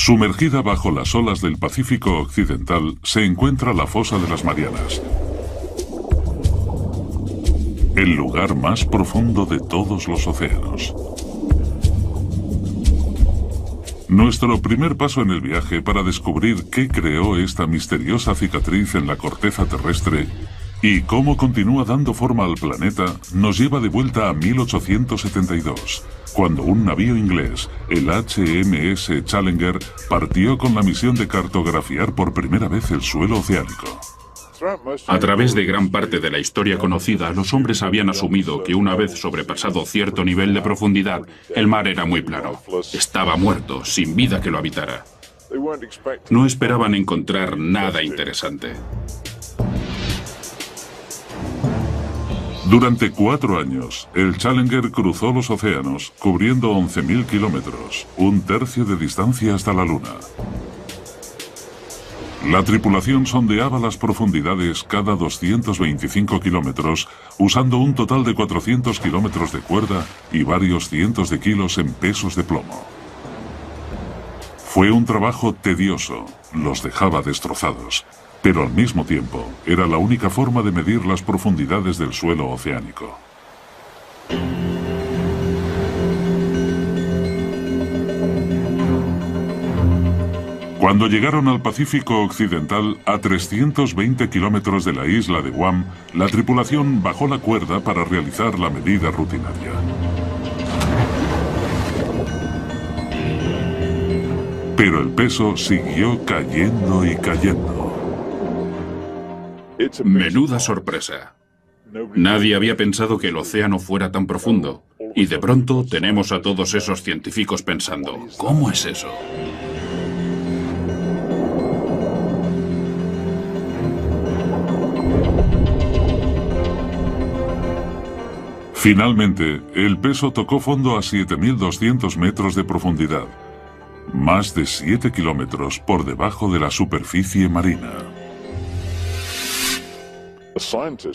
Sumergida bajo las olas del Pacífico Occidental se encuentra la Fosa de las Marianas, el lugar más profundo de todos los océanos. Nuestro primer paso en el viaje para descubrir qué creó esta misteriosa cicatriz en la corteza terrestre y cómo continúa dando forma al planeta nos lleva de vuelta a 1872, cuando un navío inglés, el HMS Challenger, partió con la misión de cartografiar por primera vez el suelo oceánico. A través de gran parte de la historia conocida, los hombres habían asumido que una vez sobrepasado cierto nivel de profundidad, el mar era muy plano. Estaba muerto, sin vida que lo habitara. No esperaban encontrar nada interesante. Durante 4 años, el Challenger cruzó los océanos, cubriendo 11.000 kilómetros, un tercio de distancia hasta la Luna. La tripulación sondeaba las profundidades cada 225 kilómetros, usando un total de 400 kilómetros de cuerda y varios cientos de kilos en pesos de plomo. Fue un trabajo tedioso, los dejaba destrozados, pero al mismo tiempo era la única forma de medir las profundidades del suelo oceánico. Cuando llegaron al Pacífico Occidental, a 320 kilómetros de la isla de Guam, la tripulación bajó la cuerda para realizar la medida rutinaria. Pero el peso siguió cayendo y cayendo. Menuda sorpresa. Nadie había pensado que el océano fuera tan profundo. Y de pronto tenemos a todos esos científicos pensando, ¿cómo es eso? Finalmente, el peso tocó fondo a 7.200 metros de profundidad, más de 7 kilómetros por debajo de la superficie marina.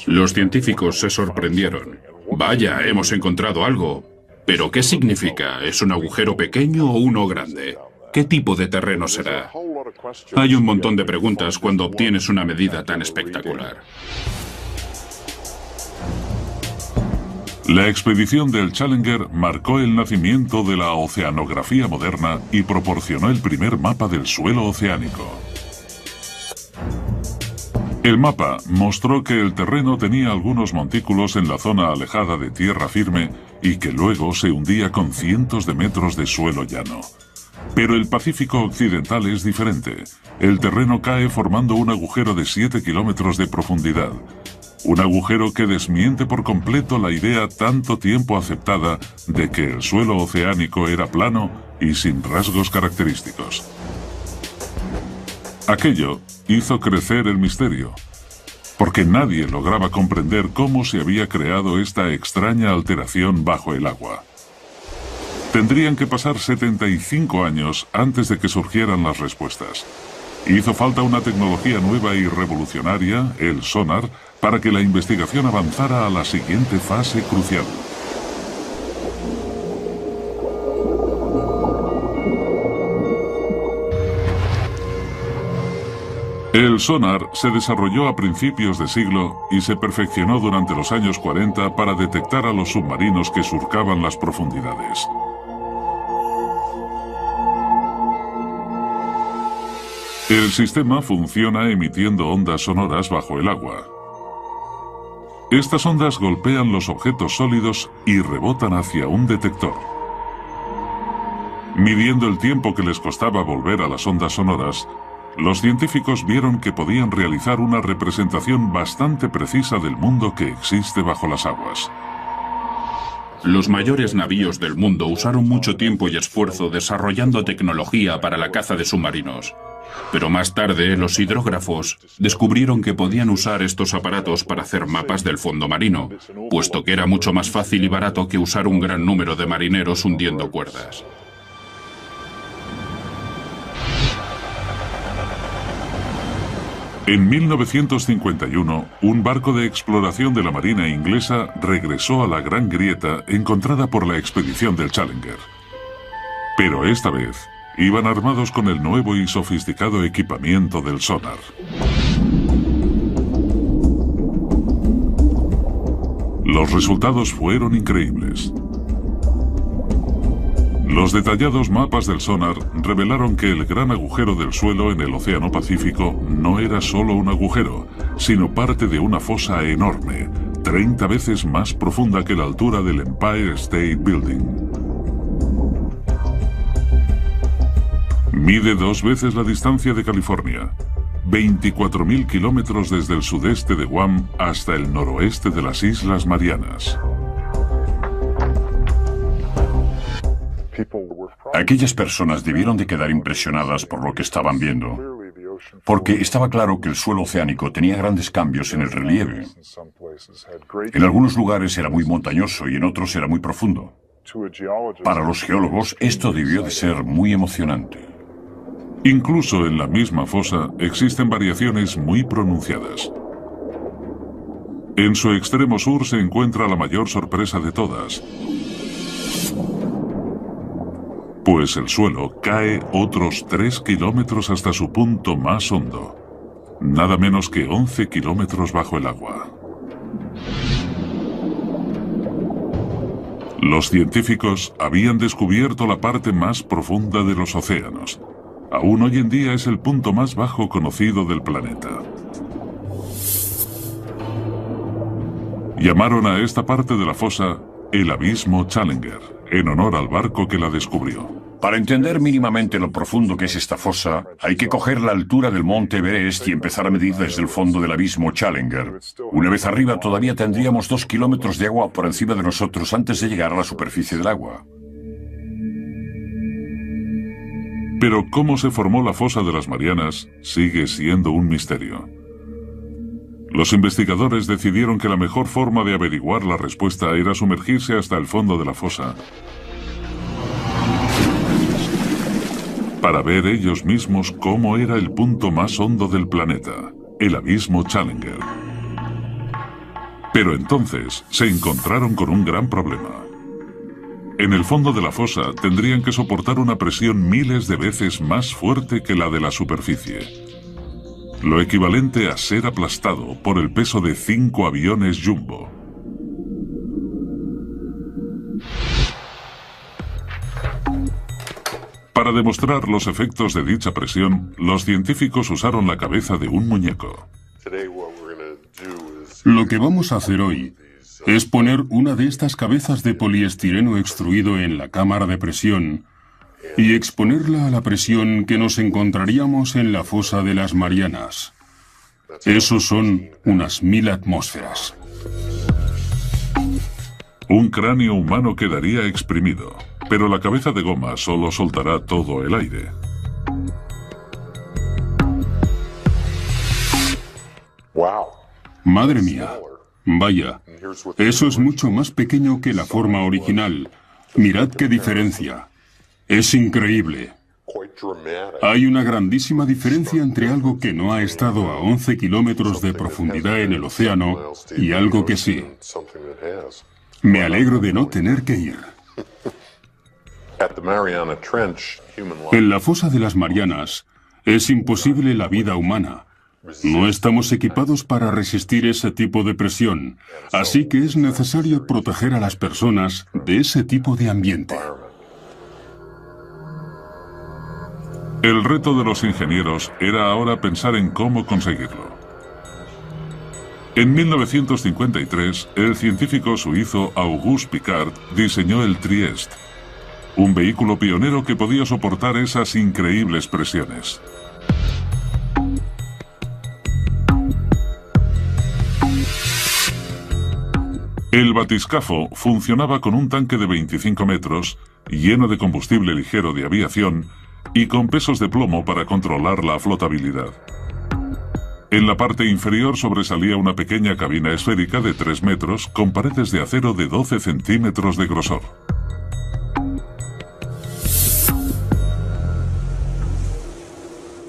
Los científicos se sorprendieron. Vaya, hemos encontrado algo. ¿Pero qué significa? ¿Es un agujero pequeño o uno grande? ¿Qué tipo de terreno será? Hay un montón de preguntas cuando obtienes una medida tan espectacular. La expedición del Challenger marcó el nacimiento de la oceanografía moderna y proporcionó el primer mapa del suelo oceánico. El mapa mostró que el terreno tenía algunos montículos en la zona alejada de tierra firme y que luego se hundía con cientos de metros de suelo llano. Pero el Pacífico Occidental es diferente. El terreno cae formando un agujero de 7 kilómetros de profundidad. Un agujero que desmiente por completo la idea tanto tiempo aceptada de que el suelo oceánico era plano y sin rasgos característicos. Aquello hizo crecer el misterio, porque nadie lograba comprender cómo se había creado esta extraña alteración bajo el agua. Tendrían que pasar 75 años antes de que surgieran las respuestas. Hizo falta una tecnología nueva y revolucionaria, el sonar, para que la investigación avanzara a la siguiente fase crucial. El sonar se desarrolló a principios de siglo y se perfeccionó durante los años 40 para detectar a los submarinos que surcaban las profundidades. El sistema funciona emitiendo ondas sonoras bajo el agua. Estas ondas golpean los objetos sólidos y rebotan hacia un detector. Midiendo el tiempo que les costaba volver a las ondas sonoras, los científicos vieron que podían realizar una representación bastante precisa del mundo que existe bajo las aguas. Los mayores navíos del mundo usaron mucho tiempo y esfuerzo desarrollando tecnología para la caza de submarinos. Pero más tarde, los hidrógrafos descubrieron que podían usar estos aparatos para hacer mapas del fondo marino, puesto que era mucho más fácil y barato que usar un gran número de marineros hundiendo cuerdas. En 1951, un barco de exploración de la Marina inglesa regresó a la Gran Grieta encontrada por la expedición del Challenger. Pero esta vez, iban armados con el nuevo y sofisticado equipamiento del sonar. Los resultados fueron increíbles. Los detallados mapas del sonar revelaron que el gran agujero del suelo en el Océano Pacífico no era solo un agujero, sino parte de una fosa enorme, 30 veces más profunda que la altura del Empire State Building. Mide 2 veces la distancia de California, 24.000 kilómetros desde el sudeste de Guam hasta el noroeste de las Islas Marianas. Aquellas personas debieron de quedar impresionadas por lo que estaban viendo, porque estaba claro que el suelo oceánico tenía grandes cambios en el relieve. En algunos lugares era muy montañoso y en otros era muy profundo. Para los geólogos esto debió de ser muy emocionante. Incluso en la misma fosa existen variaciones muy pronunciadas. En su extremo sur se encuentra la mayor sorpresa de todas, pues el suelo cae otros 3 kilómetros hasta su punto más hondo, nada menos que 11 kilómetros bajo el agua. Los científicos habían descubierto la parte más profunda de los océanos. Aún hoy en día es el punto más bajo conocido del planeta. Llamaron a esta parte de la fosa el Abismo Challenger, en honor al barco que la descubrió. Para entender mínimamente lo profundo que es esta fosa, hay que coger la altura del monte Everest y empezar a medir desde el fondo del abismo Challenger. Una vez arriba todavía tendríamos 2 kilómetros de agua por encima de nosotros antes de llegar a la superficie del agua. Pero cómo se formó la fosa de las Marianas sigue siendo un misterio. Los investigadores decidieron que la mejor forma de averiguar la respuesta era sumergirse hasta el fondo de la fosa para ver ellos mismos cómo era el punto más hondo del planeta, el Abismo Challenger. Pero entonces se encontraron con un gran problema. En el fondo de la fosa tendrían que soportar una presión miles de veces más fuerte que la de la superficie, lo equivalente a ser aplastado por el peso de 5 aviones Jumbo. Para demostrar los efectos de dicha presión, los científicos usaron la cabeza de un muñeco. Lo que vamos a hacer hoy es poner una de estas cabezas de poliestireno extruido en la cámara de presión y exponerla a la presión que nos encontraríamos en la fosa de las Marianas. Eso son unas 1000 atmósferas. Un cráneo humano quedaría exprimido, pero la cabeza de goma solo soltará todo el aire. Madre mía. Vaya, eso es mucho más pequeño que la forma original. Mirad qué diferencia. Es increíble. Hay una grandísima diferencia entre algo que no ha estado a 11 kilómetros de profundidad en el océano y algo que sí. Me alegro de no tener que ir. En la fosa de las Marianas es imposible la vida humana. No estamos equipados para resistir ese tipo de presión, así que es necesario proteger a las personas de ese tipo de ambiente. El reto de los ingenieros era ahora pensar en cómo conseguirlo. En 1953, el científico suizo Auguste Piccard diseñó el Trieste, un vehículo pionero que podía soportar esas increíbles presiones. El batiscafo funcionaba con un tanque de 25 metros, lleno de combustible ligero de aviación y con pesos de plomo para controlar la flotabilidad. En la parte inferior sobresalía una pequeña cabina esférica de 3 metros con paredes de acero de 12 centímetros de grosor.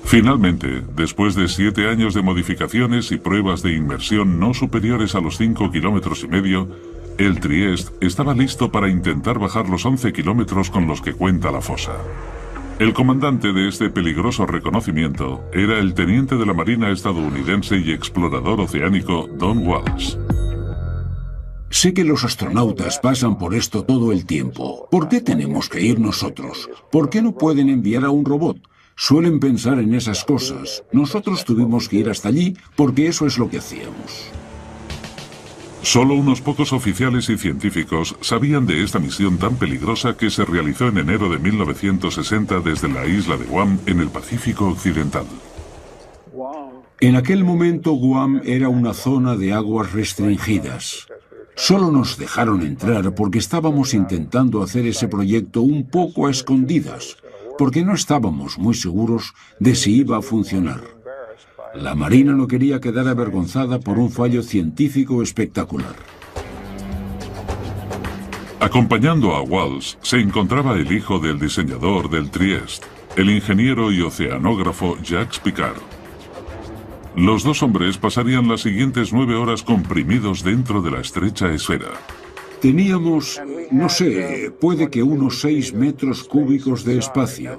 Finalmente, después de 7 años de modificaciones y pruebas de inmersión no superiores a los 5,5 kilómetros, el Trieste estaba listo para intentar bajar los 11 kilómetros con los que cuenta la fosa. El comandante de este peligroso reconocimiento era el teniente de la Marina estadounidense y explorador oceánico Don Walsh. Sé que los astronautas pasan por esto todo el tiempo. ¿Por qué tenemos que ir nosotros? ¿Por qué no pueden enviar a un robot? Suelen pensar en esas cosas. Nosotros tuvimos que ir hasta allí porque eso es lo que hacíamos. Solo unos pocos oficiales y científicos sabían de esta misión tan peligrosa que se realizó en enero de 1960 desde la isla de Guam en el Pacífico Occidental. En aquel momento Guam era una zona de aguas restringidas. Solo nos dejaron entrar porque estábamos intentando hacer ese proyecto un poco a escondidas, porque no estábamos muy seguros de si iba a funcionar. La Marina no quería quedar avergonzada por un fallo científico espectacular. Acompañando a Walsh se encontraba el hijo del diseñador del Trieste, el ingeniero y oceanógrafo Jacques Piccard. Los dos hombres pasarían las siguientes 9 horas comprimidos dentro de la estrecha esfera. Teníamos, no sé, puede que unos 6 metros cúbicos de espacio.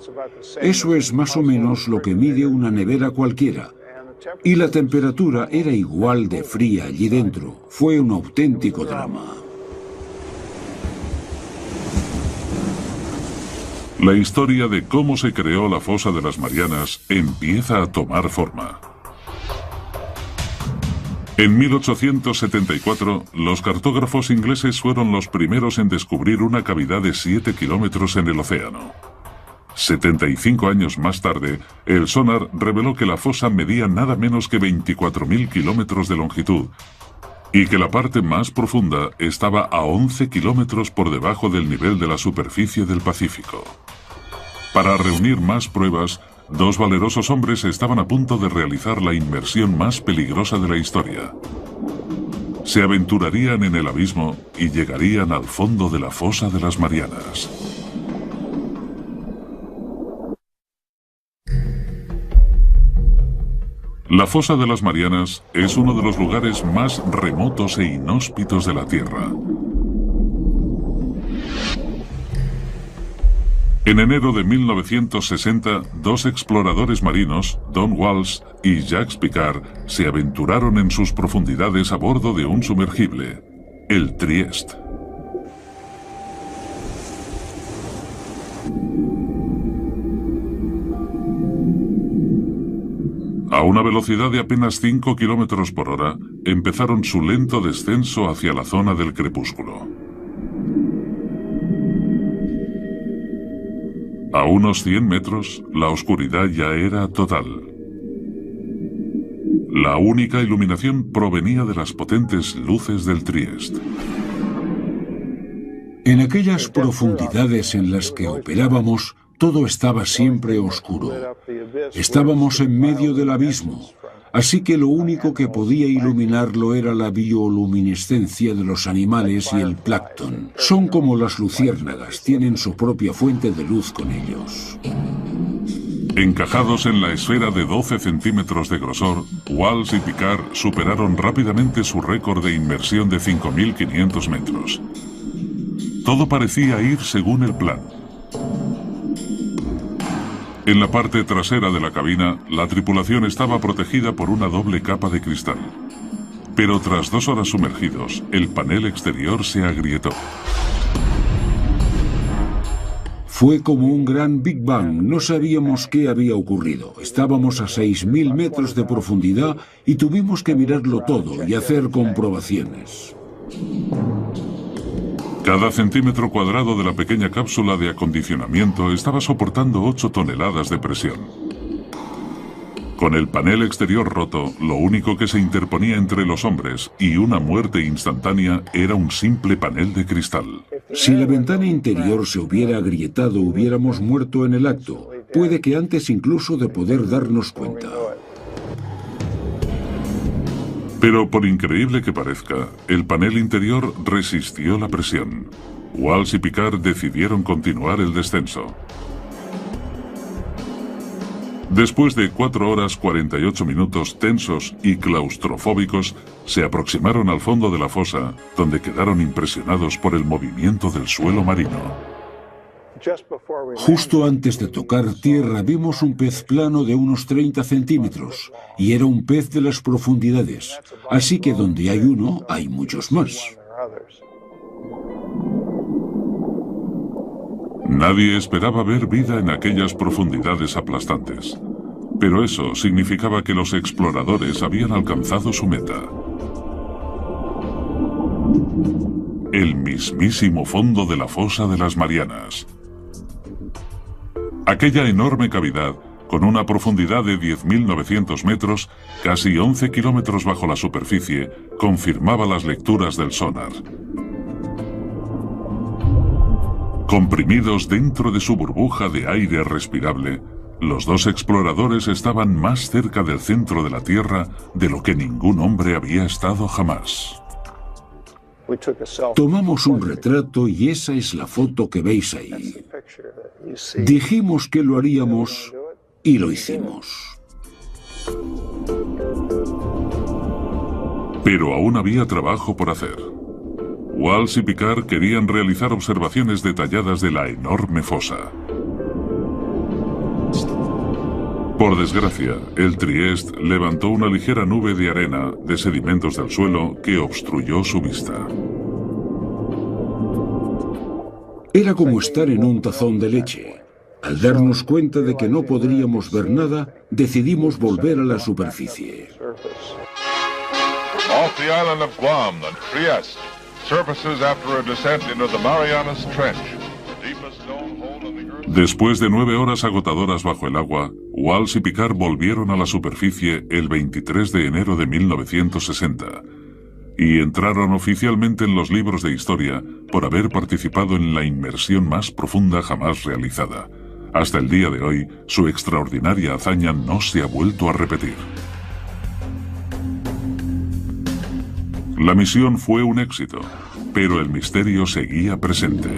Eso es más o menos lo que mide una nevera cualquiera. Y la temperatura era igual de fría allí dentro. Fue un auténtico drama. La historia de cómo se creó la fosa de las Marianas empieza a tomar forma. En 1874, los cartógrafos ingleses fueron los primeros en descubrir una cavidad de 7 kilómetros en el océano. 75 años más tarde, el sonar reveló que la fosa medía nada menos que 24.000 kilómetros de longitud y que la parte más profunda estaba a 11 kilómetros por debajo del nivel de la superficie del Pacífico. Para reunir más pruebas, dos valerosos hombres estaban a punto de realizar la inmersión más peligrosa de la historia. Se aventurarían en el abismo y llegarían al fondo de la fosa de las Marianas. La fosa de las Marianas es uno de los lugares más remotos e inhóspitos de la Tierra. En enero de 1960, dos exploradores marinos, Don Walsh y Jacques Piccard, se aventuraron en sus profundidades a bordo de un sumergible, el Trieste. A una velocidad de apenas 5 kilómetros por hora, empezaron su lento descenso hacia la zona del crepúsculo. A unos 100 metros, la oscuridad ya era total. La única iluminación provenía de las potentes luces del Trieste. En aquellas profundidades en las que operábamos, todo estaba siempre oscuro. Estábamos en medio del abismo, así que lo único que podía iluminarlo era la bioluminescencia de los animales y el plancton. Son como las luciérnagas, tienen su propia fuente de luz con ellos. Encajados en la esfera de 12 centímetros de grosor, Walsh y Piccard superaron rápidamente su récord de inmersión de 5.500 metros. Todo parecía ir según el plan. En la parte trasera de la cabina, la tripulación estaba protegida por una doble capa de cristal. Pero tras 2 horas sumergidos, el panel exterior se agrietó. Fue como un gran Big Bang, no sabíamos qué había ocurrido. Estábamos a 6.000 metros de profundidad y tuvimos que mirarlo todo y hacer comprobaciones. Cada centímetro cuadrado de la pequeña cápsula de acondicionamiento estaba soportando 8 toneladas de presión. Con el panel exterior roto, lo único que se interponía entre los hombres y una muerte instantánea era un simple panel de cristal. Si la ventana interior se hubiera agrietado, hubiéramos muerto en el acto. Puede que antes incluso de poder darnos cuenta. Pero por increíble que parezca, el panel interior resistió la presión. Walsh y Piccard decidieron continuar el descenso. Después de 4 horas 48 minutos tensos y claustrofóbicos, se aproximaron al fondo de la fosa, donde quedaron impresionados por el movimiento del suelo marino. Justo antes de tocar tierra vimos un pez plano de unos 30 centímetros, y era un pez de las profundidades, así que donde hay uno, hay muchos más. Nadie esperaba ver vida en aquellas profundidades aplastantes, pero eso significaba que los exploradores habían alcanzado su meta. El mismísimo fondo de la fosa de las Marianas. Aquella enorme cavidad, con una profundidad de 10.900 metros, casi 11 kilómetros bajo la superficie, confirmaba las lecturas del sonar. Comprimidos dentro de su burbuja de aire respirable, los dos exploradores estaban más cerca del centro de la Tierra de lo que ningún hombre había estado jamás. Tomamos un retrato y esa es la foto que veis ahí. Dijimos que lo haríamos y lo hicimos. Pero aún había trabajo por hacer. Walsh y Picard querían realizar observaciones detalladas de la enorme fosa. Por desgracia, el Trieste levantó una ligera nube de arena de sedimentos del suelo que obstruyó su vista. Era como estar en un tazón de leche. Al darnos cuenta de que no podríamos ver nada, decidimos volver a la superficie. Off the island of Guam, the Trieste surfaces after a descent into the Marianas Trench, the deepest known hole in the earth. Después de 9 horas agotadoras bajo el agua, Walsh y Picard volvieron a la superficie el 23 de enero de 1960 y entraron oficialmente en los libros de historia por haber participado en la inmersión más profunda jamás realizada. Hasta el día de hoy, su extraordinaria hazaña no se ha vuelto a repetir. La misión fue un éxito, pero el misterio seguía presente.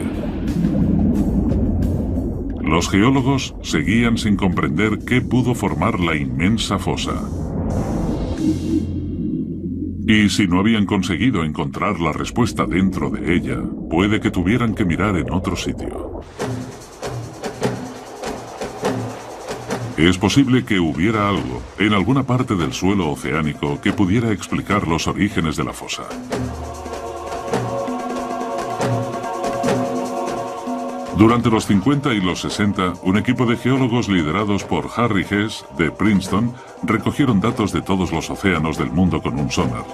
Los geólogos seguían sin comprender qué pudo formar la inmensa fosa. Y si no habían conseguido encontrar la respuesta dentro de ella, puede que tuvieran que mirar en otro sitio. Es posible que hubiera algo en alguna parte del suelo oceánico que pudiera explicar los orígenes de la fosa. Durante los 50 y los 60, un equipo de geólogos liderados por Harry Hess, de Princeton, recogieron datos de todos los océanos del mundo con un sonar.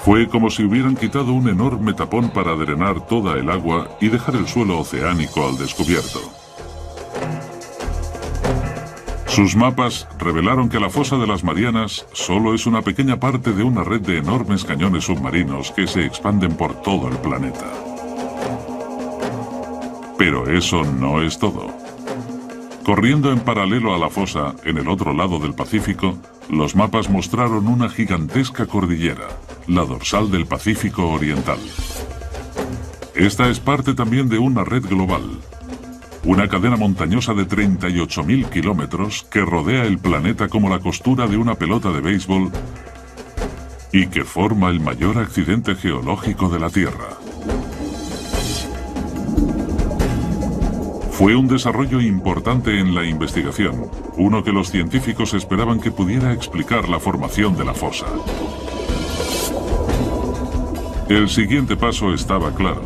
Fue como si hubieran quitado un enorme tapón para drenar toda el agua y dejar el suelo oceánico al descubierto. Sus mapas revelaron que la fosa de las Marianas solo es una pequeña parte de una red de enormes cañones submarinos que se expanden por todo el planeta. Pero eso no es todo. Corriendo en paralelo a la fosa, en el otro lado del Pacífico, los mapas mostraron una gigantesca cordillera, la dorsal del Pacífico Oriental. Esta es parte también de una red global, una cadena montañosa de 38.000 kilómetros que rodea el planeta como la costura de una pelota de béisbol y que forma el mayor accidente geológico de la Tierra. Fue un desarrollo importante en la investigación, uno que los científicos esperaban que pudiera explicar la formación de la fosa. El siguiente paso estaba claro.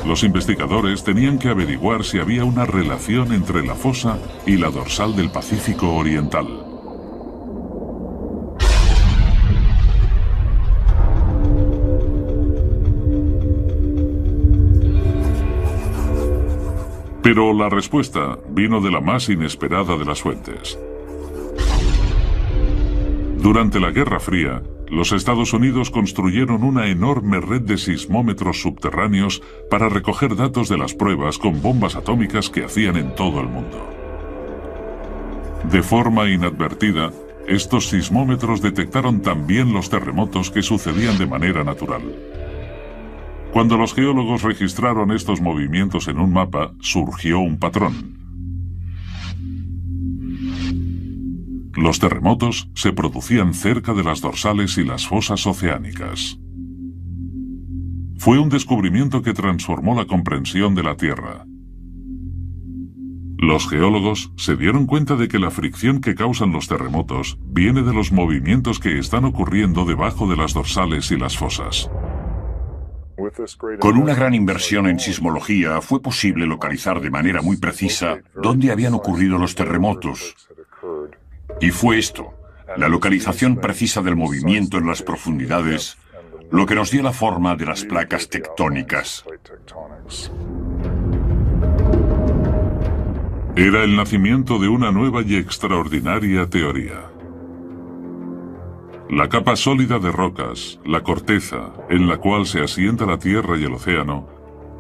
Los investigadores tenían que averiguar si había una relación entre la fosa y la dorsal del Pacífico Oriental. Pero la respuesta vino de la más inesperada de las fuentes. Durante la Guerra Fría, los Estados Unidos construyeron una enorme red de sismómetros subterráneos para recoger datos de las pruebas con bombas atómicas que hacían en todo el mundo. De forma inadvertida, estos sismómetros detectaron también los terremotos que sucedían de manera natural. Cuando los geólogos registraron estos movimientos en un mapa, surgió un patrón. Los terremotos se producían cerca de las dorsales y las fosas oceánicas. Fue un descubrimiento que transformó la comprensión de la Tierra. Los geólogos se dieron cuenta de que la fricción que causan los terremotos viene de los movimientos que están ocurriendo debajo de las dorsales y las fosas. Con una gran inversión en sismología fue posible localizar de manera muy precisa dónde habían ocurrido los terremotos. Y fue esto, la localización precisa del movimiento en las profundidades, lo que nos dio la forma de las placas tectónicas. Era el nacimiento de una nueva y extraordinaria teoría. La capa sólida de rocas, la corteza, en la cual se asienta la Tierra y el océano,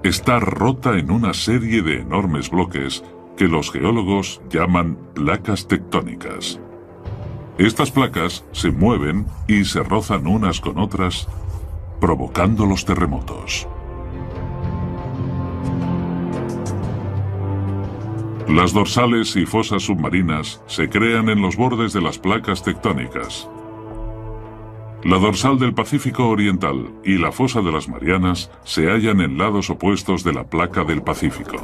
está rota en una serie de enormes bloques que los geólogos llaman placas tectónicas. Estas placas se mueven y se rozan unas con otras, provocando los terremotos. Las dorsales y fosas submarinas se crean en los bordes de las placas tectónicas. La dorsal del Pacífico Oriental y la fosa de las Marianas se hallan en lados opuestos de la placa del Pacífico.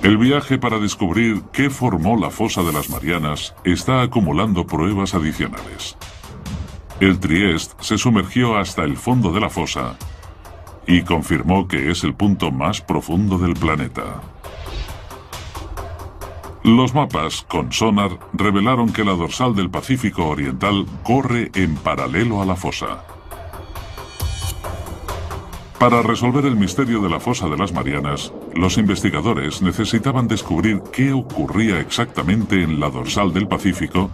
El viaje para descubrir qué formó la fosa de las Marianas está acumulando pruebas adicionales. El Trieste se sumergió hasta el fondo de la fosa y confirmó que es el punto más profundo del planeta. Los mapas con sonar revelaron que la dorsal del Pacífico Oriental corre en paralelo a la fosa. Para resolver el misterio de la fosa de las Marianas, los investigadores necesitaban descubrir qué ocurría exactamente en la dorsal del Pacífico,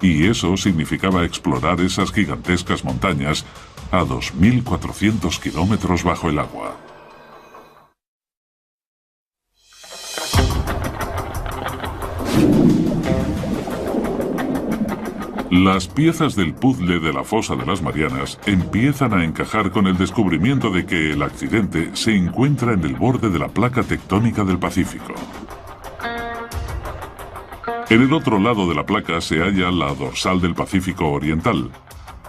y eso significaba explorar esas gigantescas montañas a 2.400 kilómetros bajo el agua. Las piezas del puzzle de la fosa de las Marianas empiezan a encajar con el descubrimiento de que el accidente se encuentra en el borde de la placa tectónica del Pacífico. En el otro lado de la placa se halla la dorsal del Pacífico Oriental,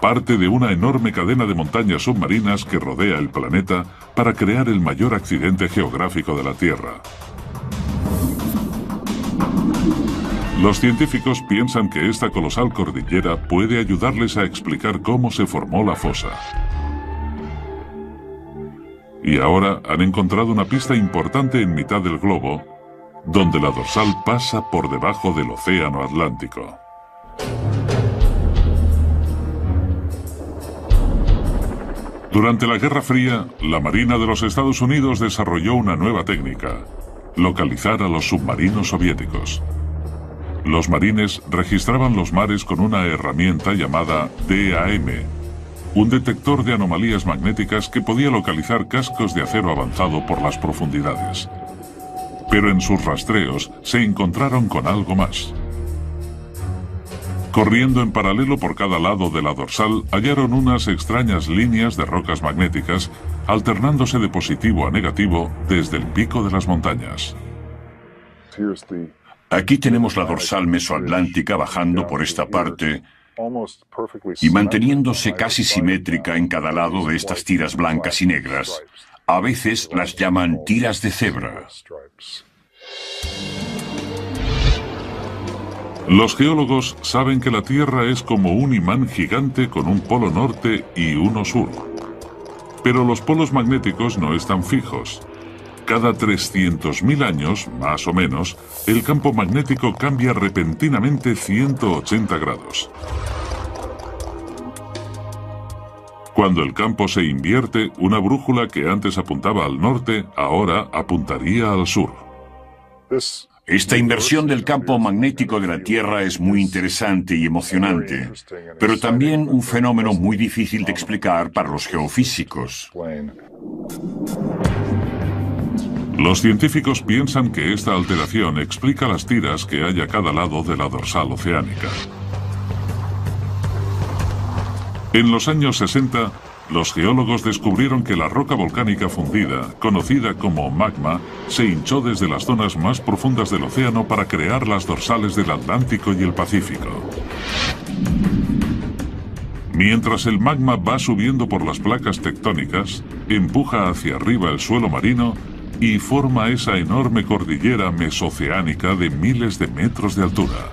parte de una enorme cadena de montañas submarinas que rodea el planeta para crear el mayor accidente geográfico de la Tierra. Los científicos piensan que esta colosal cordillera puede ayudarles a explicar cómo se formó la fosa. Y ahora han encontrado una pista importante en mitad del globo, donde la dorsal pasa por debajo del Océano Atlántico. Durante la Guerra Fría, la Marina de los Estados Unidos desarrolló una nueva técnica: localizar a los submarinos soviéticos. Los marines registraban los mares con una herramienta llamada DAM, un detector de anomalías magnéticas que podía localizar cascos de acero avanzado por las profundidades. Pero en sus rastreos se encontraron con algo más. Corriendo en paralelo por cada lado de la dorsal, hallaron unas extrañas líneas de rocas magnéticas, alternándose de positivo a negativo desde el pico de las montañas. Aquí tenemos la dorsal mesoatlántica bajando por esta parte y manteniéndose casi simétrica en cada lado de estas tiras blancas y negras. A veces las llaman tiras de cebra. Los geólogos saben que la Tierra es como un imán gigante con un polo norte y uno sur. Pero los polos magnéticos no están fijos. Cada 300.000 años, más o menos, el campo magnético cambia repentinamente 180 grados. Cuando el campo se invierte, una brújula que antes apuntaba al norte, ahora apuntaría al sur. Esta inversión del campo magnético de la Tierra es muy interesante y emocionante, pero también un fenómeno muy difícil de explicar para los geofísicos. Los científicos piensan que esta alteración explica las tiras que hay a cada lado de la dorsal oceánica. En los años 60, los geólogos descubrieron que la roca volcánica fundida, conocida como magma, se hinchó desde las zonas más profundas del océano para crear las dorsales del Atlántico y el Pacífico. Mientras el magma va subiendo por las placas tectónicas, empuja hacia arriba el suelo marino y forma esa enorme cordillera mesoceánica de miles de metros de altura.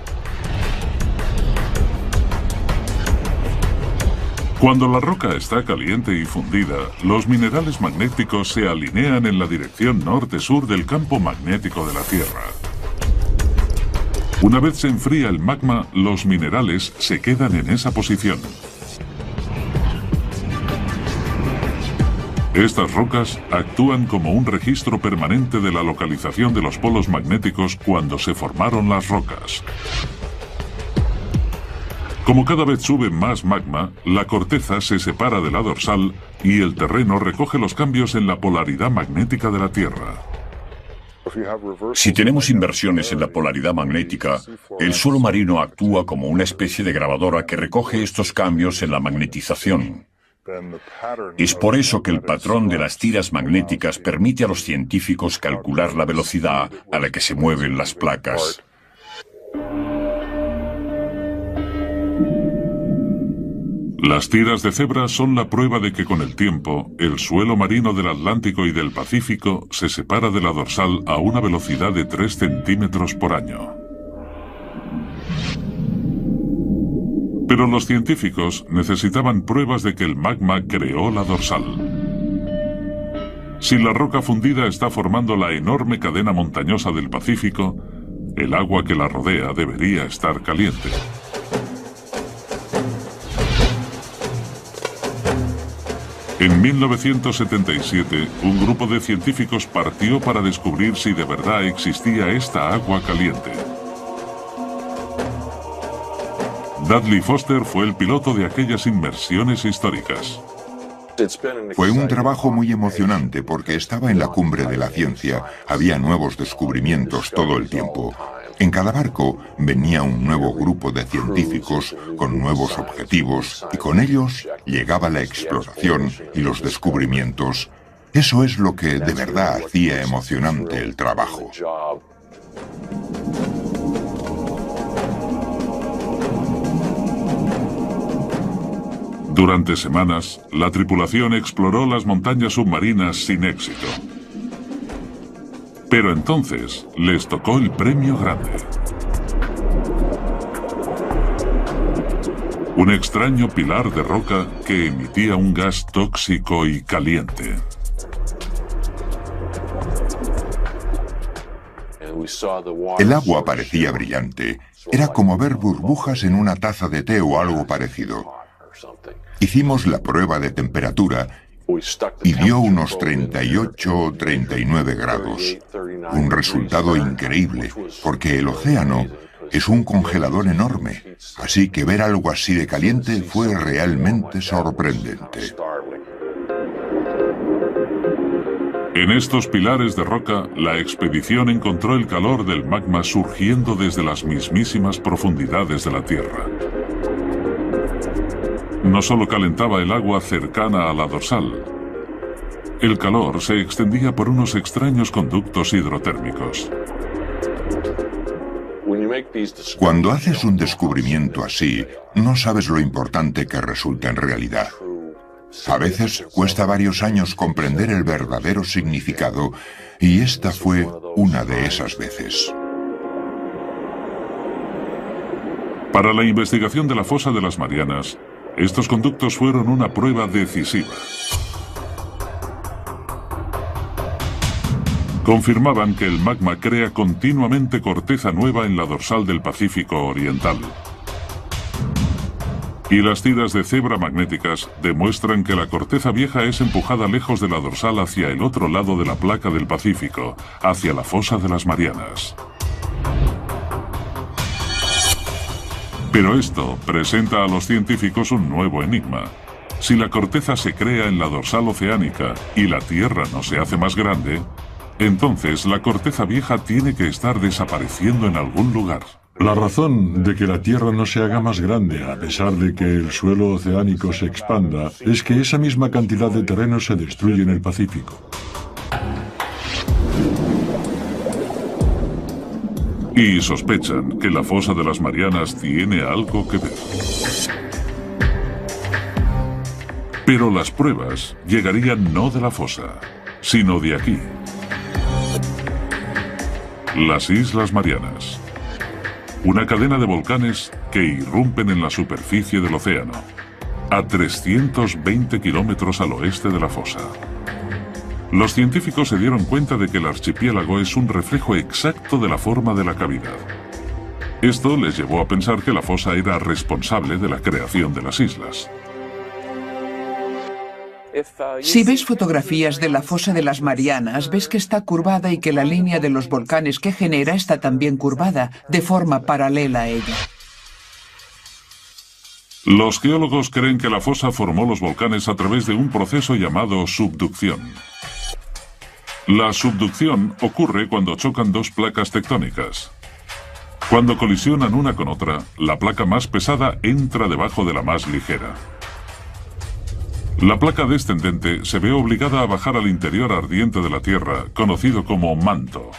Cuando la roca está caliente y fundida, los minerales magnéticos se alinean en la dirección norte-sur del campo magnético de la Tierra. Una vez se enfría el magma, los minerales se quedan en esa posición. Estas rocas actúan como un registro permanente de la localización de los polos magnéticos cuando se formaron las rocas. Como cada vez sube más magma, la corteza se separa de la dorsal y el terreno recoge los cambios en la polaridad magnética de la Tierra. Si tenemos inversiones en la polaridad magnética, el suelo marino actúa como una especie de grabadora que recoge estos cambios en la magnetización. Es por eso que el patrón de las tiras magnéticas permite a los científicos calcular la velocidad a la que se mueven las placas. Las tiras de Zebra son la prueba de que con el tiempo, el suelo marino del Atlántico y del Pacífico se separa de la dorsal a una velocidad de 3 centímetros por año. Pero los científicos necesitaban pruebas de que el magma creó la dorsal. Si la roca fundida está formando la enorme cadena montañosa del Pacífico, el agua que la rodea debería estar caliente. En 1977, un grupo de científicos partió para descubrir si de verdad existía esta agua caliente. Dudley Foster fue el piloto de aquellas inmersiones históricas. Fue un trabajo muy emocionante porque estaba en la cumbre de la ciencia, había nuevos descubrimientos todo el tiempo. En cada barco venía un nuevo grupo de científicos con nuevos objetivos y con ellos llegaba la exploración y los descubrimientos. Eso es lo que de verdad hacía emocionante el trabajo. Durante semanas, la tripulación exploró las montañas submarinas sin éxito. Pero entonces les tocó el premio grande. Un extraño pilar de roca que emitía un gas tóxico y caliente. El agua parecía brillante. Era como ver burbujas en una taza de té o algo parecido. Hicimos la prueba de temperatura y dio unos 38 o 39 grados. Un resultado increíble, porque el océano es un congelador enorme, así que ver algo así de caliente fue realmente sorprendente. En estos pilares de roca, la expedición encontró el calor del magma surgiendo desde las mismísimas profundidades de la Tierra. No solo calentaba el agua cercana a la dorsal. El calor se extendía por unos extraños conductos hidrotérmicos. Cuando haces un descubrimiento así, no sabes lo importante que resulta en realidad. A veces cuesta varios años comprender el verdadero significado, y esta fue una de esas veces. Para la investigación de la fosa de las Marianas, estos conductos fueron una prueba decisiva. Confirmaban que el magma crea continuamente corteza nueva en la dorsal del Pacífico Oriental. Y las tiras de Zebra magnéticas demuestran que la corteza vieja es empujada lejos de la dorsal hacia el otro lado de la placa del Pacífico, hacia la fosa de las Marianas. Pero esto presenta a los científicos un nuevo enigma. Si la corteza se crea en la dorsal oceánica y la Tierra no se hace más grande, entonces la corteza vieja tiene que estar desapareciendo en algún lugar. La razón de que la Tierra no se haga más grande, a pesar de que el suelo oceánico se expanda, es que esa misma cantidad de terreno se destruye en el Pacífico. Y sospechan que la fosa de las Marianas tiene algo que ver. Pero las pruebas llegarían no de la fosa, sino de aquí. Las Islas Marianas. Una cadena de volcanes que irrumpen en la superficie del océano, a 320 kilómetros al oeste de la fosa. Los científicos se dieron cuenta de que el archipiélago es un reflejo exacto de la forma de la cavidad. Esto les llevó a pensar que la fosa era responsable de la creación de las islas. Si ves fotografías de la fosa de las Marianas, ves que está curvada y que la línea de los volcanes que genera está también curvada, de forma paralela a ella. Los geólogos creen que la fosa formó los volcanes a través de un proceso llamado subducción. La subducción ocurre cuando chocan dos placas tectónicas. Cuando colisionan una con otra, la placa más pesada entra debajo de la más ligera. La placa descendente se ve obligada a bajar al interior ardiente de la Tierra, conocido como manto.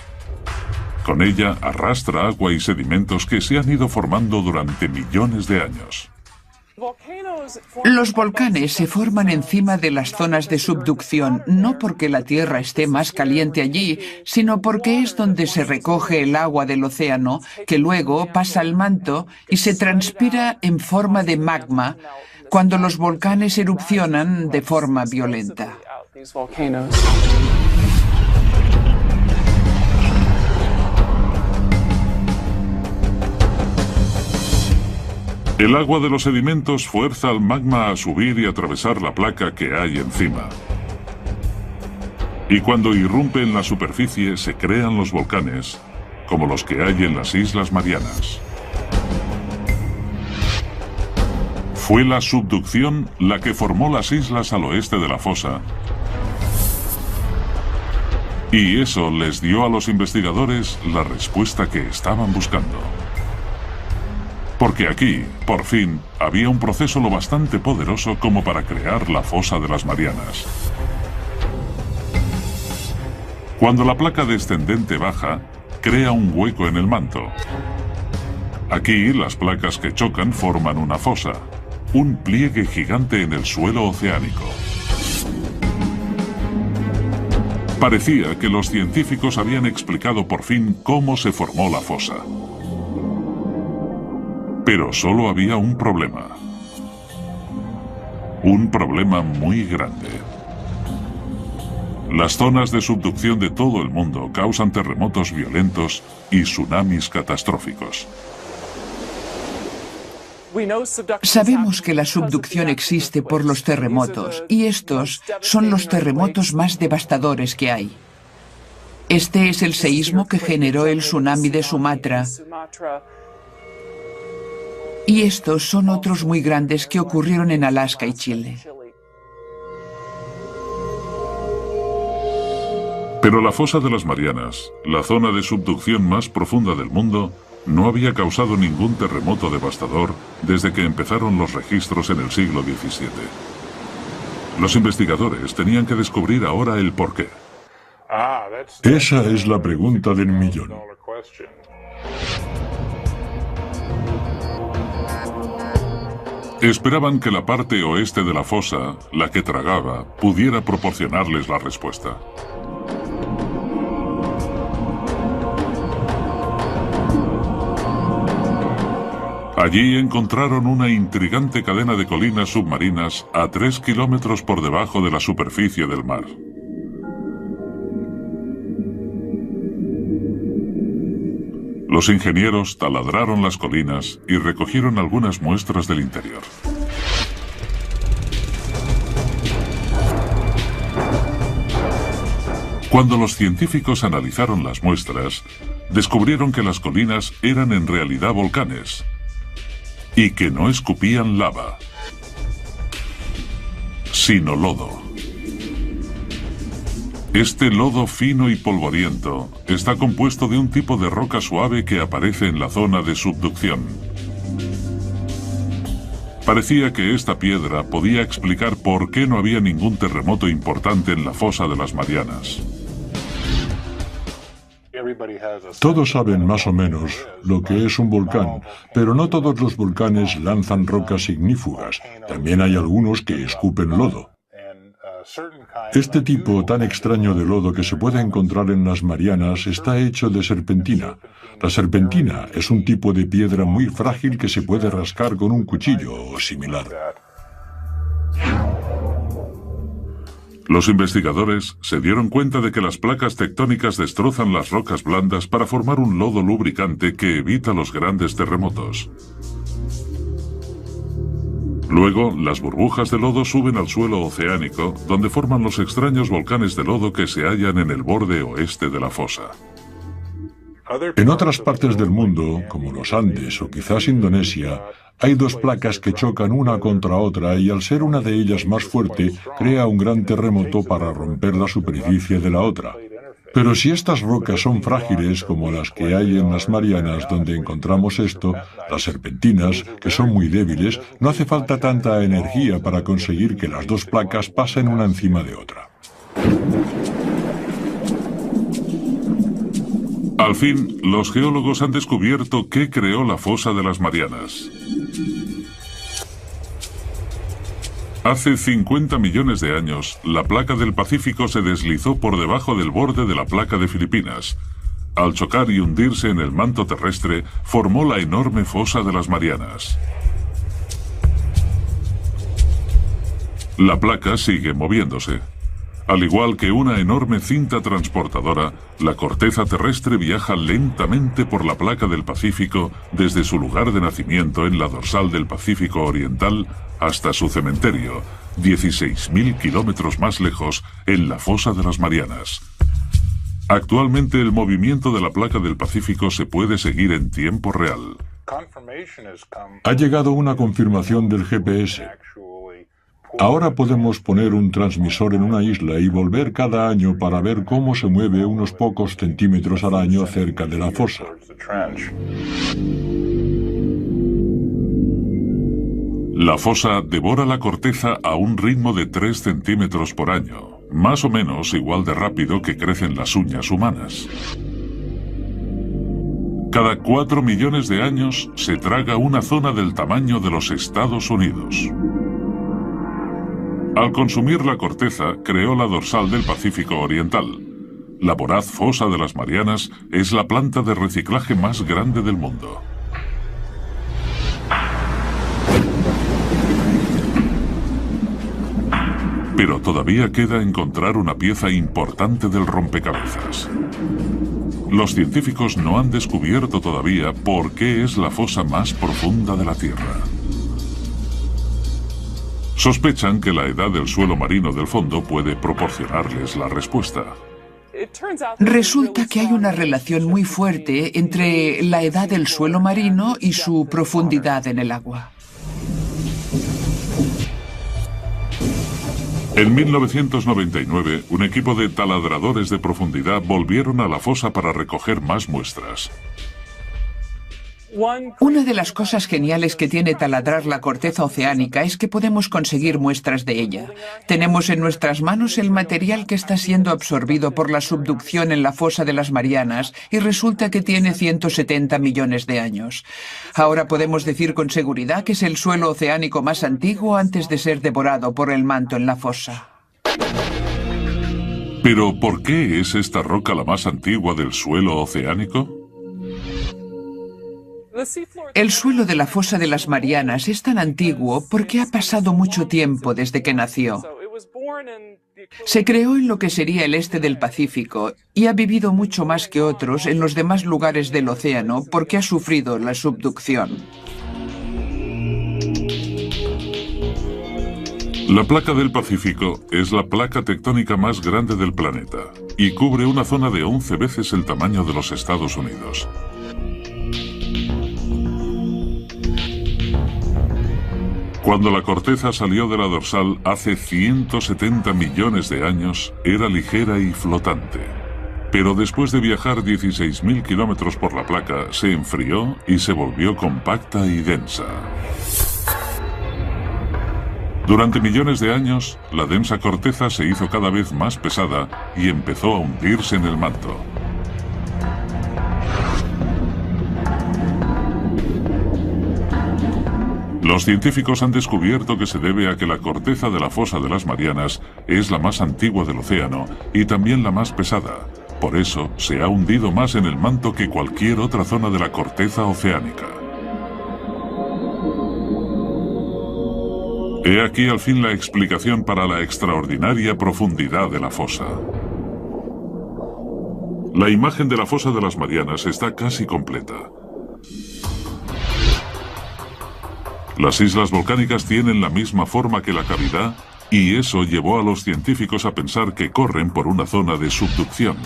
Con ella arrastra agua y sedimentos que se han ido formando durante millones de años. Los volcanes se forman encima de las zonas de subducción, no porque la Tierra esté más caliente allí, sino porque es donde se recoge el agua del océano, que luego pasa al manto y se transpira en forma de magma, cuando los volcanes erupcionan de forma violenta. El agua de los sedimentos fuerza al magma a subir y atravesar la placa que hay encima. Y cuando irrumpe en la superficie se crean los volcanes, como los que hay en las Islas Marianas. Fue la subducción la que formó las islas al oeste de la fosa. Y eso les dio a los investigadores la respuesta que estaban buscando. Porque aquí, por fin, había un proceso lo bastante poderoso como para crear la fosa de las Marianas. Cuando la placa descendente baja, crea un hueco en el manto. Aquí, las placas que chocan forman una fosa, un pliegue gigante en el suelo oceánico. Parecía que los científicos habían explicado por fin cómo se formó la fosa. Pero solo había un problema. Un problema muy grande. Las zonas de subducción de todo el mundo causan terremotos violentos y tsunamis catastróficos. Sabemos que la subducción existe por los terremotos, y estos son los terremotos más devastadores que hay. Este es el seísmo que generó el tsunami de Sumatra. Y estos son otros muy grandes que ocurrieron en Alaska y Chile. Pero la fosa de las Marianas, la zona de subducción más profunda del mundo, no había causado ningún terremoto devastador desde que empezaron los registros en el siglo XVII. Los investigadores tenían que descubrir ahora el porqué. Esa es la pregunta del millón. Esperaban que la parte oeste de la fosa, la que tragaba, pudiera proporcionarles la respuesta. Allí encontraron una intrigante cadena de colinas submarinas a 3 kilómetros por debajo de la superficie del mar. Los ingenieros taladraron las colinas y recogieron algunas muestras del interior. Cuando los científicos analizaron las muestras, descubrieron que las colinas eran en realidad volcanes y que no escupían lava, sino lodo. Este lodo fino y polvoriento está compuesto de un tipo de roca suave que aparece en la zona de subducción. Parecía que esta piedra podía explicar por qué no había ningún terremoto importante en la fosa de las Marianas. Todos saben más o menos lo que es un volcán, pero no todos los volcanes lanzan rocas ignífugas. También hay algunos que escupen lodo. Este tipo tan extraño de lodo que se puede encontrar en las Marianas está hecho de serpentina. La serpentina es un tipo de piedra muy frágil que se puede rascar con un cuchillo o similar. Los investigadores se dieron cuenta de que las placas tectónicas destrozan las rocas blandas para formar un lodo lubricante que evita los grandes terremotos. Luego, las burbujas de lodo suben al suelo oceánico, donde forman los extraños volcanes de lodo que se hallan en el borde oeste de la fosa. En otras partes del mundo, como los Andes o quizás Indonesia, hay dos placas que chocan una contra otra y al ser una de ellas más fuerte, crea un gran terremoto para romper la superficie de la otra. Pero si estas rocas son frágiles, como las que hay en las Marianas donde encontramos esto, las serpentinas, que son muy débiles, no hace falta tanta energía para conseguir que las dos placas pasen una encima de otra. Al fin, los geólogos han descubierto qué creó la fosa de las Marianas. Hace 50 millones de años, la placa del Pacífico se deslizó por debajo del borde de la placa de Filipinas. Al chocar y hundirse en el manto terrestre, formó la enorme fosa de las Marianas. La placa sigue moviéndose. Al igual que una enorme cinta transportadora, la corteza terrestre viaja lentamente por la placa del Pacífico desde su lugar de nacimiento en la dorsal del Pacífico Oriental hasta su cementerio, 16.000 kilómetros más lejos, en la fosa de las Marianas. Actualmente el movimiento de la placa del Pacífico se puede seguir en tiempo real. Ha llegado una confirmación del GPS. Ahora podemos poner un transmisor en una isla y volver cada año para ver cómo se mueve unos pocos centímetros al año cerca de la fosa. La fosa devora la corteza a un ritmo de 3 centímetros por año, más o menos igual de rápido que crecen las uñas humanas. Cada 4 millones de años se traga una zona del tamaño de los Estados Unidos. Al consumir la corteza, creó la dorsal del Pacífico Oriental. La voraz fosa de las Marianas es la planta de reciclaje más grande del mundo. Pero todavía queda encontrar una pieza importante del rompecabezas. Los científicos no han descubierto todavía por qué es la fosa más profunda de la Tierra. Sospechan que la edad del suelo marino del fondo puede proporcionarles la respuesta. Resulta que hay una relación muy fuerte entre la edad del suelo marino y su profundidad en el agua. En 1999, un equipo de taladradores de profundidad volvieron a la fosa para recoger más muestras. Una de las cosas geniales que tiene taladrar la corteza oceánica es que podemos conseguir muestras de ella. Tenemos en nuestras manos el material que está siendo absorbido por la subducción en la fosa de las Marianas y resulta que tiene 170 millones de años. Ahora podemos decir con seguridad que es el suelo oceánico más antiguo antes de ser devorado por el manto en la fosa. ¿Pero por qué es esta roca la más antigua del suelo oceánico? El suelo de la fosa de las Marianas es tan antiguo porque ha pasado mucho tiempo desde que nació. Se creó en lo que sería el este del Pacífico y ha vivido mucho más que otros en los demás lugares del océano porque ha sufrido la subducción. La placa del Pacífico es la placa tectónica más grande del planeta y cubre una zona de 11 veces el tamaño de los Estados Unidos. Cuando la corteza salió de la dorsal hace 170 millones de años, era ligera y flotante. Pero después de viajar 16.000 kilómetros por la placa, se enfrió y se volvió compacta y densa. Durante millones de años, la densa corteza se hizo cada vez más pesada y empezó a hundirse en el manto. Los científicos han descubierto que se debe a que la corteza de la fosa de las Marianas es la más antigua del océano y también la más pesada. Por eso se ha hundido más en el manto que cualquier otra zona de la corteza oceánica. He aquí al fin la explicación para la extraordinaria profundidad de la fosa. La imagen de la fosa de las Marianas está casi completa. Las islas volcánicas tienen la misma forma que la cavidad y eso llevó a los científicos a pensar que corren por una zona de subducción.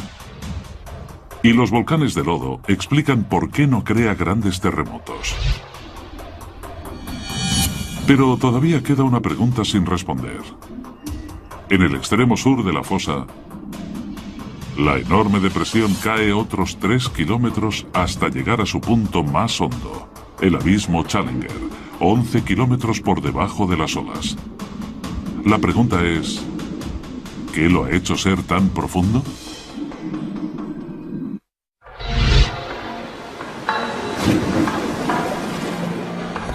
Y los volcanes de lodo explican por qué no crea grandes terremotos. Pero todavía queda una pregunta sin responder. En el extremo sur de la fosa, la enorme depresión cae otros 3 kilómetros hasta llegar a su punto más hondo, el abismo Challenger, 11 kilómetros por debajo de las olas. La pregunta es, ¿qué lo ha hecho ser tan profundo?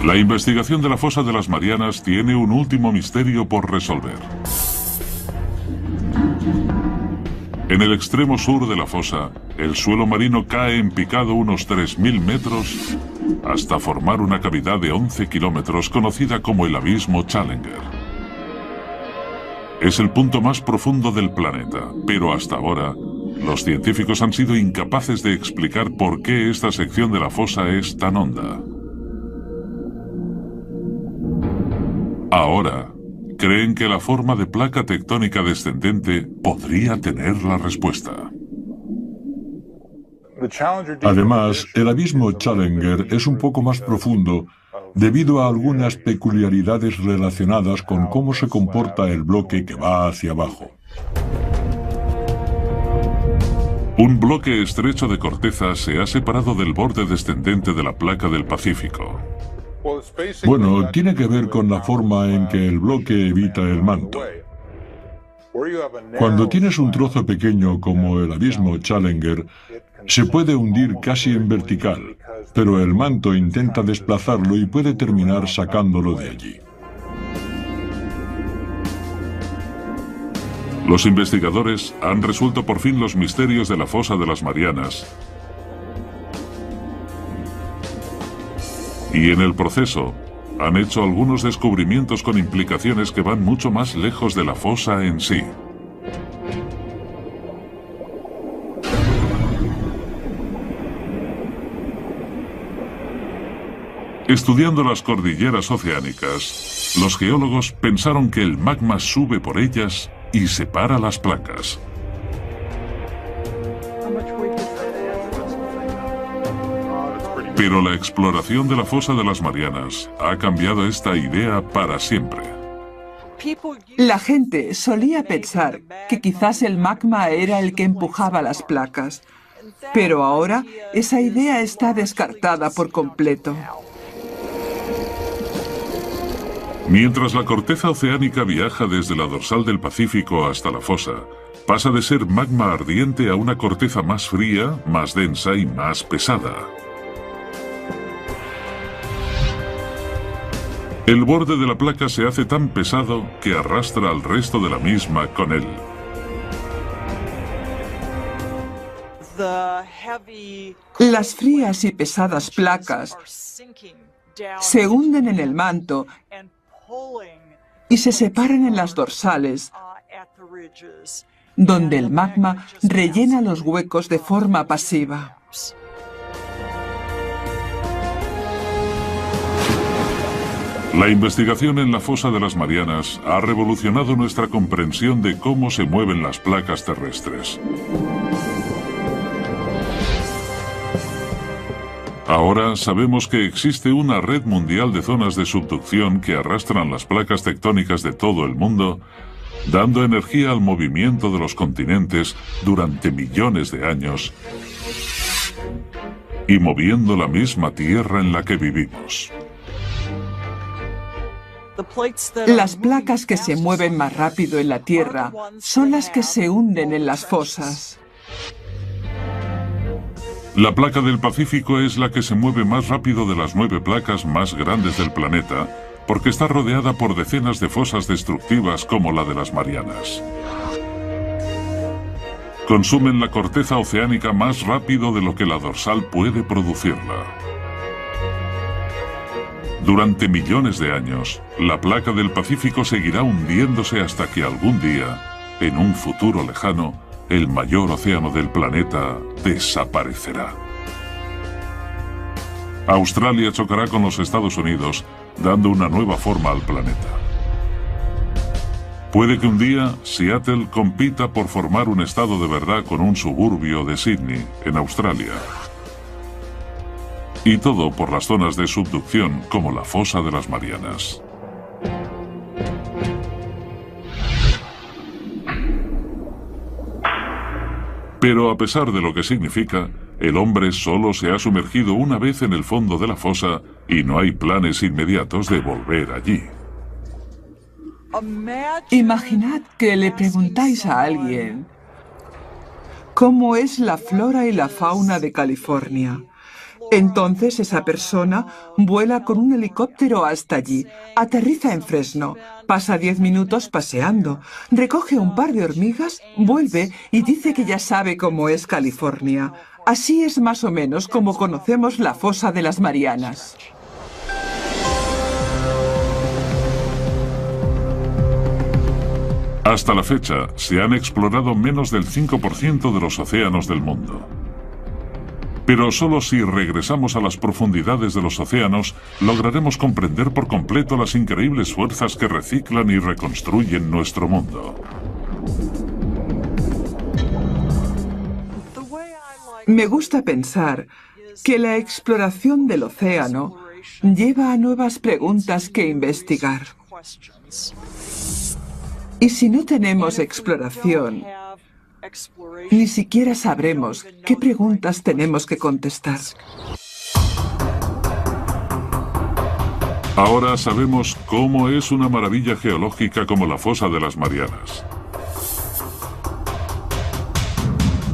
La investigación de la fosa de las Marianas tiene un último misterio por resolver. En el extremo sur de la fosa, el suelo marino cae en picado unos 3.000 metros hasta formar una cavidad de 11 kilómetros conocida como el abismo Challenger. Es el punto más profundo del planeta, pero hasta ahora los científicos han sido incapaces de explicar por qué esta sección de la fosa es tan honda. Ahora, creen que la forma de placa tectónica descendente podría tener la respuesta. Además, el abismo Challenger es un poco más profundo debido a algunas peculiaridades relacionadas con cómo se comporta el bloque que va hacia abajo. Un bloque estrecho de corteza se ha separado del borde descendente de la placa del Pacífico. Bueno, tiene que ver con la forma en que el bloque evita el manto. Cuando tienes un trozo pequeño como el abismo Challenger, se puede hundir casi en vertical, pero el manto intenta desplazarlo y puede terminar sacándolo de allí. Los investigadores han resuelto por fin los misterios de la fosa de las Marianas. Y en el proceso, han hecho algunos descubrimientos con implicaciones que van mucho más lejos de la fosa en sí. Estudiando las cordilleras oceánicas, los geólogos pensaron que el magma sube por ellas y separa las placas. Pero la exploración de la fosa de las Marianas ha cambiado esta idea para siempre. La gente solía pensar que quizás el magma era el que empujaba las placas, pero ahora esa idea está descartada por completo. Mientras la corteza oceánica viaja desde la dorsal del Pacífico hasta la fosa, pasa de ser magma ardiente a una corteza más fría, más densa y más pesada. El borde de la placa se hace tan pesado que arrastra al resto de la misma con él. Las frías y pesadas placas se hunden en el manto y se separan en las dorsales, donde el magma rellena los huecos de forma pasiva. La investigación en la fosa de las Marianas ha revolucionado nuestra comprensión de cómo se mueven las placas terrestres. Ahora sabemos que existe una red mundial de zonas de subducción que arrastran las placas tectónicas de todo el mundo, dando energía al movimiento de los continentes durante millones de años y moviendo la misma tierra en la que vivimos. Las placas que se mueven más rápido en la Tierra son las que se hunden en las fosas. La placa del Pacífico es la que se mueve más rápido de las 9 placas más grandes del planeta, porque está rodeada por decenas de fosas destructivas como la de las Marianas. Consumen la corteza oceánica más rápido de lo que la dorsal puede producirla. Durante millones de años, la placa del Pacífico seguirá hundiéndose hasta que algún día, en un futuro lejano, el mayor océano del planeta desaparecerá. Australia chocará con los Estados Unidos, dando una nueva forma al planeta. Puede que un día Seattle compita por formar un estado de verdad con un suburbio de Sydney, en Australia. Y todo por las zonas de subducción como la fosa de las Marianas. Pero a pesar de lo que significa, el hombre solo se ha sumergido una vez en el fondo de la fosa y no hay planes inmediatos de volver allí. Imaginad que le preguntáis a alguien cómo es la flora y la fauna de California. Entonces esa persona vuela con un helicóptero hasta allí, aterriza en Fresno, pasa 10 minutos paseando, recoge un par de hormigas, vuelve y dice que ya sabe cómo es California. Así es más o menos como conocemos la fosa de las Marianas. Hasta la fecha, se han explorado menos del 5% de los océanos del mundo. Pero solo si regresamos a las profundidades de los océanos, lograremos comprender por completo las increíbles fuerzas que reciclan y reconstruyen nuestro mundo. Me gusta pensar que la exploración del océano lleva a nuevas preguntas que investigar. Y si no tenemos exploración, ni siquiera sabremos qué preguntas tenemos que contestar. Ahora sabemos cómo es una maravilla geológica como la fosa de las Marianas.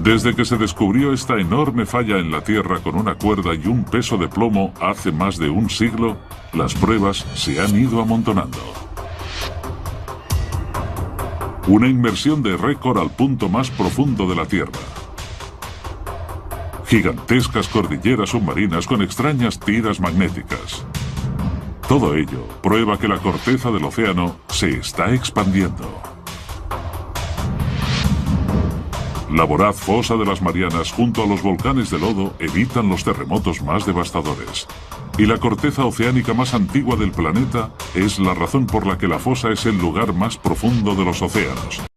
Desde que se descubrió esta enorme falla en la Tierra con una cuerda y un peso de plomo hace más de un siglo, las pruebas se han ido amontonando. Una inmersión de récord al punto más profundo de la Tierra. Gigantescas cordilleras submarinas con extrañas tiras magnéticas. Todo ello prueba que la corteza del océano se está expandiendo. La voraz fosa de las Marianas junto a los volcanes de lodo evitan los terremotos más devastadores. Y la corteza oceánica más antigua del planeta es la razón por la que la fosa es el lugar más profundo de los océanos.